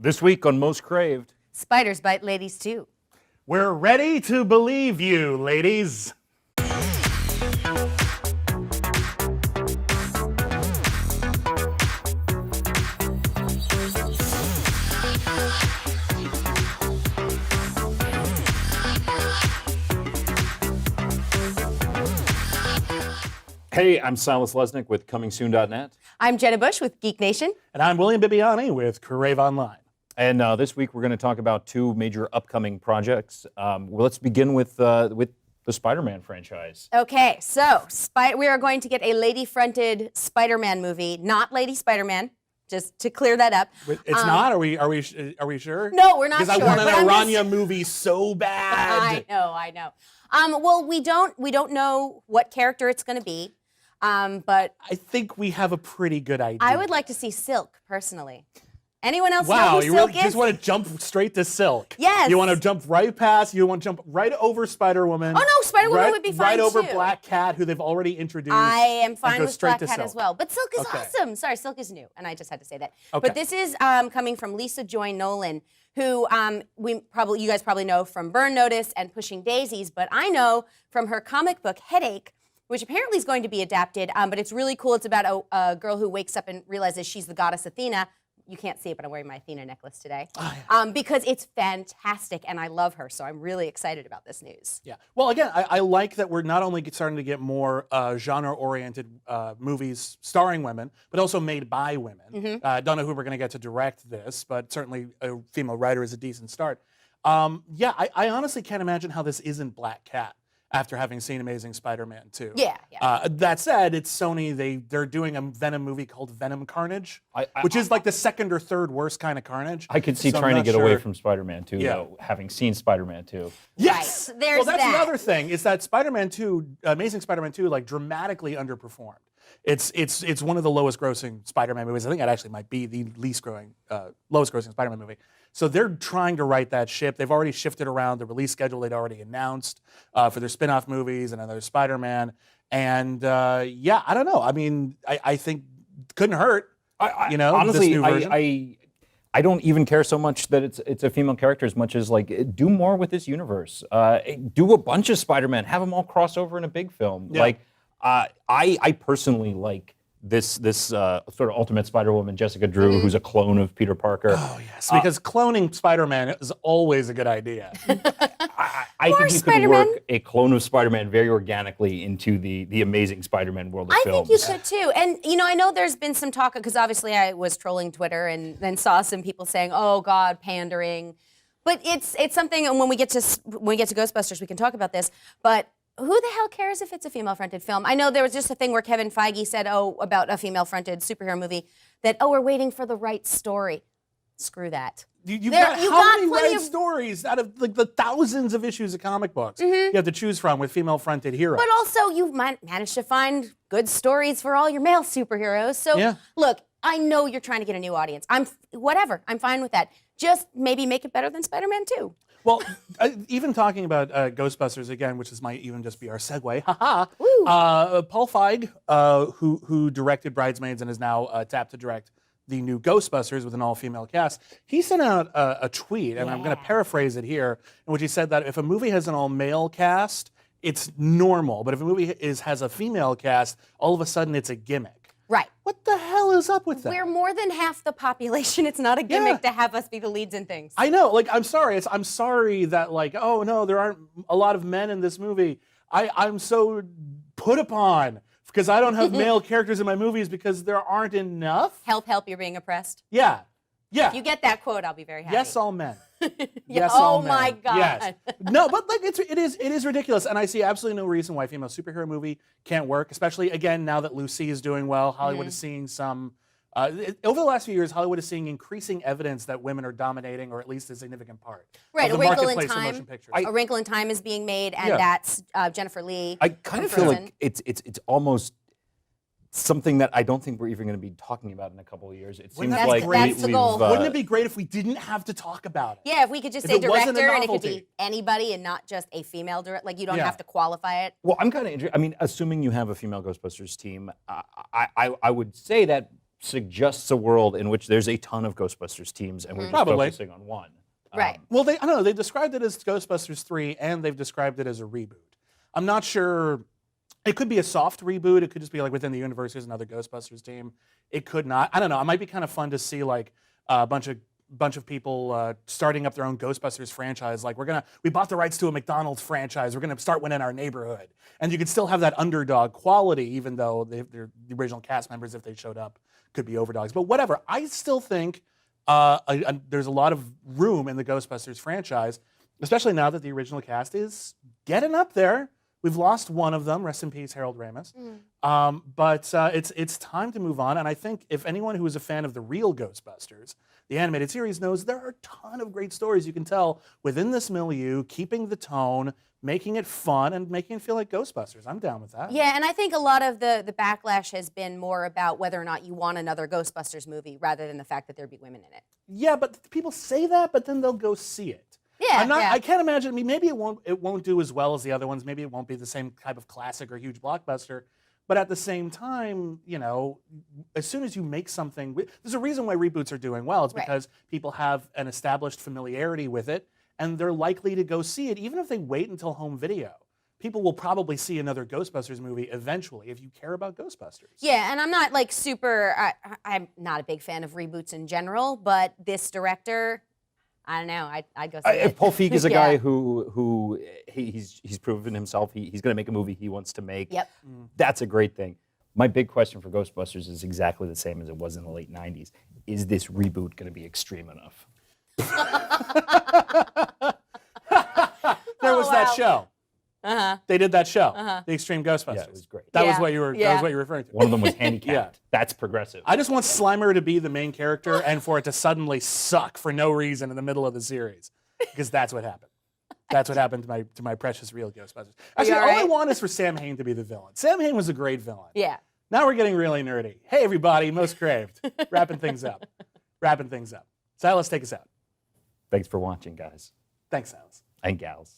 This week on Most Craved. Spiders bite ladies too. We're ready to believe you, ladies. Hey, I'm Silas Lesnick with ComingSoon.net. I'm Jenna Busch with Geek Nation. And I'm William Bibbiani with CraveOnline. And this week we're going to talk about two major upcoming projects. Well, let's begin with the Spider-Man franchise. Okay, so we are going to get a lady-fronted Spider-Man movie, not Lady Spider-Man. Just to clear that up. It's not? Are we sure? No, we're not sure. Because I want an Aranya movie so bad. I know. Well, we don't know what character it's going to be, but I think we have a pretty good idea. I would like to see Silk personally. Anyone else know Wow, who you Silk really is? just want to jump straight to Silk. Yes. You want to jump right past, you want to jump right over Spider-Woman. Oh no, Spider-Woman would be fine Right over too. Black Cat, who they've already introduced. I am fine with Black to Cat Silk. as well. But Silk is Okay. awesome. Sorry, Silk is new, and I just had to say that. Okay. But this is coming from Lisa Joy Nolan, who you guys probably know from Burn Notice and Pushing Daisies, but I know from her comic book Headache, which apparently is going to be adapted, but it's really cool. It's about a girl who wakes up and realizes she's the goddess Athena. You can't see it, but I'm wearing my Athena necklace today. Oh, yeah. Because it's fantastic, and I love her, so I'm really excited about this news. Yeah. Well, again, I like that we're not only starting to get more genre-oriented movies starring women, but also made by women. Mm-hmm. I don't know who we're going to get to direct this, but certainly a female writer is a decent start. Yeah, I honestly can't imagine how this isn't Black Cat after having seen Amazing Spider-Man 2. Yeah. That said, it's Sony. They're doing a Venom movie called Venom Carnage, which is like the second or third worst kind of Carnage. I could see So I'm trying to not get sure. away from Spider-Man 2, Yeah. though, having seen Spider-Man 2. Yes. Right, there's well, that's that. the other thing is that Spider-Man 2, Amazing Spider-Man 2, like dramatically underperformed. It's one of the lowest grossing Spider-Man movies. I think it actually might be the lowest grossing Spider-Man movie. So they're trying to right that ship. They've already shifted around the release schedule they'd already announced for their spin-off movies and another Spider-Man. And yeah, I don't know. I mean, I think couldn't hurt. Honestly, this new version. I don't even care so much that it's a female character as much as like do more with this universe. Do a bunch of Spider-Man, have them all cross over in a big film. Yeah. Like I personally like this sort of Ultimate Spider-Woman, Jessica Drew, who's a clone of Peter Parker. Oh yes, because cloning Spider-Man is always a good idea. I think you Spider-Man. could work a clone of Spider-Man very organically into the Amazing Spider-Man world of I films. think you could too. And, I know there's been some talk, because obviously I was trolling Twitter and then saw some people saying, oh, God, pandering. But it's something, and when we get to Ghostbusters, we can talk about this. But who the hell cares if it's a female-fronted film? I know there was just a thing where Kevin Feige said, about a female-fronted superhero movie, that, we're waiting for the right story. Screw that. You've got how many right stories out of like the thousands of issues of comic books you have to choose from with female-fronted heroes? But also, you've managed to find good stories for all your male superheroes. So, look, I know you're trying to get a new audience. I'm fine with that. Just maybe make it better than Spider-Man 2. Well, even talking about Ghostbusters again, which might even just be our segue. Paul Feig, who directed Bridesmaids and is now tapped to direct the new Ghostbusters with an all-female cast, he sent out a tweet, and I'm going to paraphrase it here, in which he said that if a movie has an all-male cast, it's normal, but if a movie has a female cast, all of a sudden it's a gimmick. Right. What the hell is up with that? We're more than half the population. It's not a gimmick to have us be the leads in things. I know. Like, I'm sorry. I'm sorry that, like, oh, no, there aren't a lot of men in this movie. I'm so put upon because I don't have male characters in my movies because there aren't enough. Help, you're being oppressed. Yeah. If you get that quote, I'll be very happy. Yes, all men. Yes, all men. my God. Yes. No, but like it is ridiculous, and I see absolutely no reason why a female superhero movie can't work. Especially again now that Lucy is doing well, Hollywood is seeing some. Over the last few years, Hollywood is seeing increasing evidence that women are dominating, or at least a significant part Right, of the A Wrinkle in marketplace Time. for motion pictures. A Wrinkle in Time is being made, and that's Jennifer Lee. I kind of feel like it's almost something that I don't think we're even going to be talking about in a couple of years. It seems Wouldn't that like be great? That's the goal. Wouldn't it be great if we didn't have to talk about it? Yeah, if we could just If say it wasn't a director, and it could novelty. be anybody and not just a female director. Like, you don't Yeah. have to qualify it. Well, I'm kind of interested. I mean, assuming you have a female Ghostbusters team, I would say that suggests a world in which there's a ton of Ghostbusters teams, and we're just Probably. focusing on one. Right. Well, I don't know. They described it as Ghostbusters 3, and they've described it as a reboot. I'm not sure. It could be a soft reboot. It could just be like within the universe, there's another Ghostbusters team. It could not. I don't know. It might be kind of fun to see like a bunch of people starting up their own Ghostbusters franchise. Like we bought the rights to a McDonald's franchise. We're gonna start one in our neighborhood, and you could still have that underdog quality, even though they're the original cast members, if they showed up, could be overdogs. But whatever. I still think there's a lot of room in the Ghostbusters franchise, especially now that the original cast is getting up there. We've lost one of them. Rest in peace, Harold Ramis. But it's time to move on. And I think if anyone who is a fan of the real Ghostbusters, the animated series, knows there are a ton of great stories you can tell within this milieu, keeping the tone, making it fun, and making it feel like Ghostbusters. I'm down with that. Yeah, and I think a lot of the backlash has been more about whether or not you want another Ghostbusters movie rather than the fact that there'd be women in it. Yeah, but people say that, but then they'll go see it. Yeah, I can't imagine. I mean, maybe it won't do as well as the other ones. Maybe it won't be the same type of classic or huge blockbuster. But at the same time, as soon as you make something, there's a reason why reboots are doing well. It's because people have an established familiarity with it, and they're likely to go see it, even if they wait until home video. People will probably see another Ghostbusters movie eventually if you care about Ghostbusters. Yeah, and I'm not like I'm not a big fan of reboots in general, but this director, I don't know. I'd go see it. Paul Feig is a guy who he's proven himself. He's going to make a movie he wants to make. Yep. That's a great thing. My big question for Ghostbusters is exactly the same as it was in the late 90s. Is this reboot going to be extreme enough? There was that show. Uh-huh. They did that show, The Extreme Ghostbusters. Yeah, it was great. That was Yeah. what you were. Yeah. That was what you were referring to. One of them was handicapped. Yeah. That's progressive. I just want Slimer to be the main character and for it to suddenly suck for no reason in the middle of the series, because that's what happened. That's what happened to my precious real Ghostbusters. Actually, all I want is for Sam Hain to be the villain. Sam Hain was a great villain. Yeah. Now we're getting really nerdy. Hey, everybody, most craved. Wrapping things up. Silas, take us out. Thanks for watching, guys Thanks, Silas. and gals.